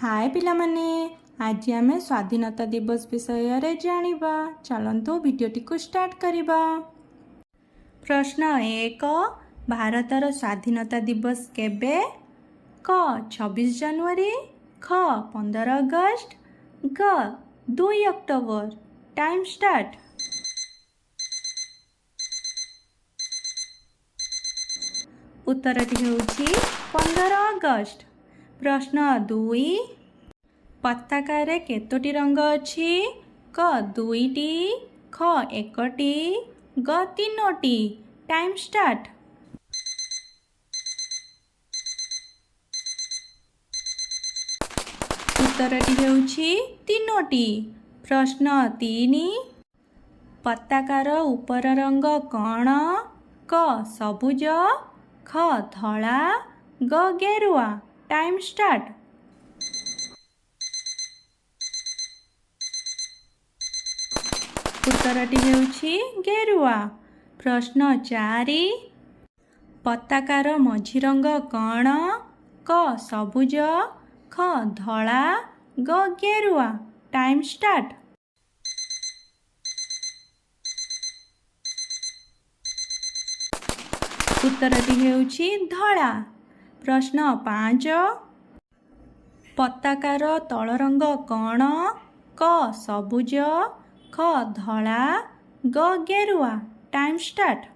हाय पिलामाने आज आमे स्वाधीनता दिवस विषय रे जानिबा। चलंतु वीडियोटी को स्टार्ट करिबा। प्रश्न 1 भारतर स्वाधीनता दिवस केबे? क 26 जनवरी, ख 15 अगस्त, ग 2 अक्टोबर। Time start. उत्तरटी हेउछि 15 अगस्त। प्रश्न 2 पताकारे केतोटी रंग अछि? क 2टी, ख 1टी, ग 3टी। Time start. उत्तरटी हेउछि 3टी। प्रश्न 3 पताकार उपर रंग कौन? क सबुज, ख धला, ग गेरुआ। Time start. उत्तरटी हेउछि गेरुआ। प्रश्न 4 पताकार मझी रंग कौन? क सबुज, ख धला, ग गेरुआ। Time start. उत्तरटी हेउछि धला। प्रश्न 5 पताकार तल रंग कौन? क सबुज, ख धला, ग गेरुआ। Time start.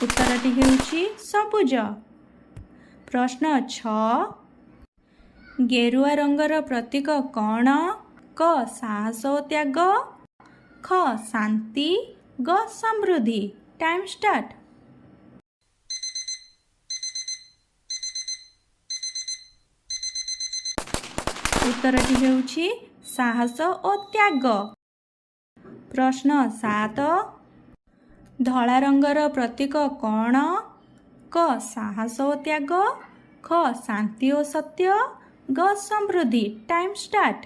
उत्तरटी हेउछि सबुज। प्रश्न 6 गेरुआ रंगर प्रतीक कौन? क साहस ओ त्याग, ख शांति, ग समृद्धि। Time start. उत्तरटी हेउछि साहस ओ त्याग। प्रश्न 7 धला रंगर प्रतीक कौन? क साहस ओ त्याग, ख शांति ओ सत्य, ग समृद्धि। Time start.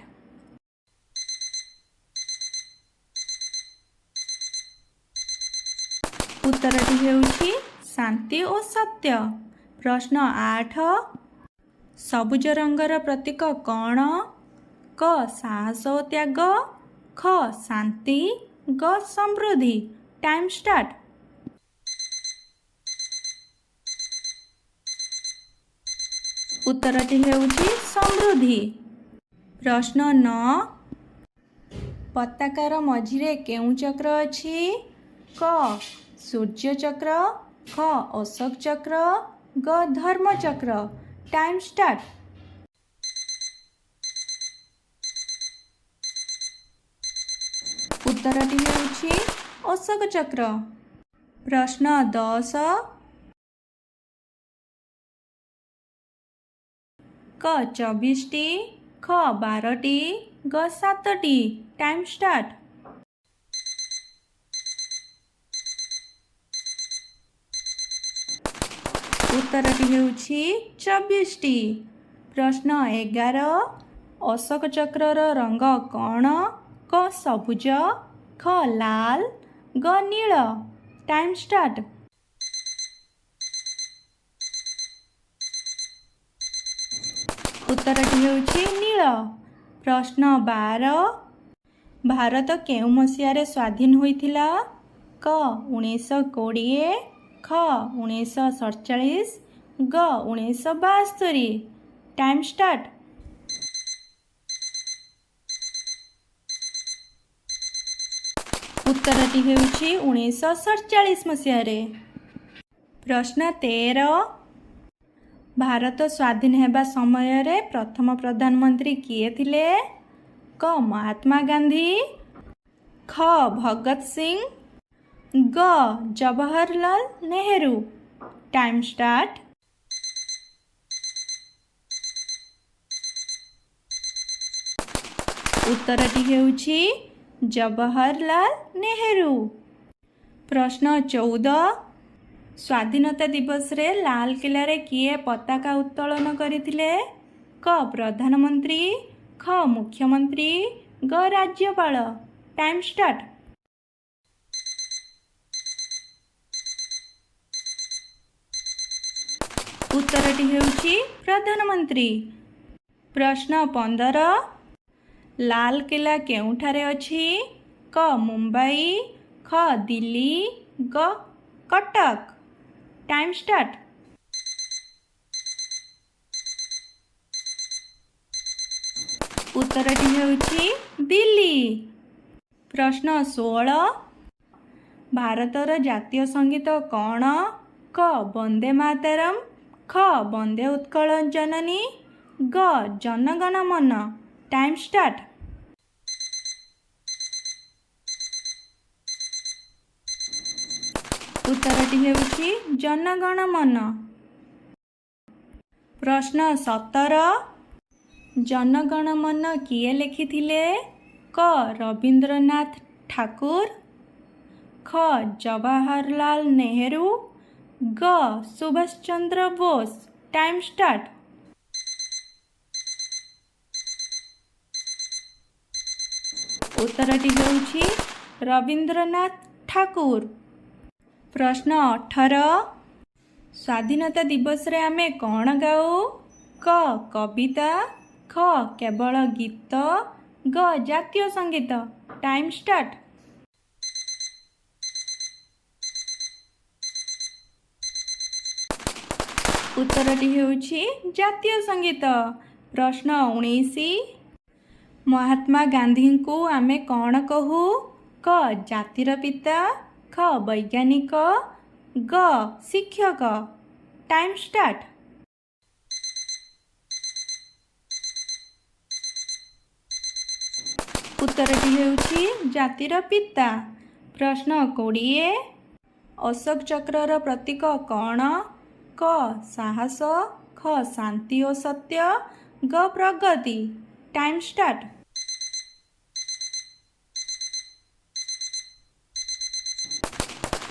उत्तरटी हेउछि शांति ओ सत्य। प्रश्न 8 सबुज रंगर प्रतीक कौन? क साहस ओ त्याग, ख शांति, ग समृद्धि। Time start. उत्तरटी हेउछि समृद्धि। प्रश्न 9 पताकार मझिरे केउ चक्र अछि? क सूर्य चक्र, ख अशोक चक्र, ग धर्म चक्र। Time start. उत्तरटी हेउछि अशोक चक्र। प्रश्न 10 क 24टी, ख 12टी, ग 7टी। Time start. उत्तरटी हेउछि 24टी। प्रश्न 11 अशोक चक्रर रंग कौन? क सबुज, ख लाल, ग नील। Time start. उत्तरटी हेउछि नील। प्रश्न 12 भारत केउ मसिहारे स्वाधीन होइथिला? क 1920, ख 1947, ग 1972। Time start. उत्तरटी हेउछि 1947 मसिहारे। प्रश्न 13 भारत स्वाधीन हेबा समय रे प्रथम प्रधानमंत्री किए थिले? क महात्मा गांधी, ख भगत सिंह, ग जवाहरलाल नेहरू। Time start. उत्तरटी हेउछि जवाहरलाल नेहरू। प्रश्न 14 स्वाधीनता दिवस रे लाल किला रे किए पताका उत्तोलन करिथिले? क प्रधानमंत्री, ख मुख्यमंत्री, ग राज्यपाल। Time start. उत्तरटी हेउछि प्रधानमंत्री। प्रश्न 15 लाल किला केउठारे अछि? क मुंबई, ख दिल्ली, ग कटक। Time start. उत्तरटी हेउछि दिल्ली। प्रश्न 16 भारतर जातीय संगीत कौन? क वंदे मातरम, ख वंदे उत्कल जननी, ग जनगण मन। Time start. उत्तरटी हेउछि जनगण मन। प्रश्न 17 जनगण मन किए लिखिथिले? क रवींद्रनाथ ठाकुर, ख जवाहरलाल नेहरू, ग सुभाष चंद्र बोस। Time start. उत्तरटी हेउछि रवींद्रनाथ ठाकुर। प्रश्न 18 स्वाधीनता दिवस रे आमे कौन गाऊ? क कविता, ख केवल गीत, ग जातीय संगीत। Time start. उत्तरटी हेउछि जातीय संगीत। प्रश्न 19 महात्मा गांधी को आमे कौन कहू? क जातिर पिता, ख वैज्ञानिक, ग शिक्षक। Time start. उत्तरटी हेउछि जातिर पिता। प्रश्न 20 अशोक चक्रर प्रतीक कौन? क साहस, ख शांति और सत्य, ग प्रगति। Time start.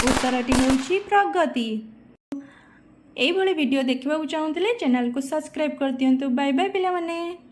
उत्तरटी हेउछि प्रगति। एही भली वीडियो देखिबा चाहूले चैनल को सब्सक्राइब कर दियंतु। बाय बाय पिला माने।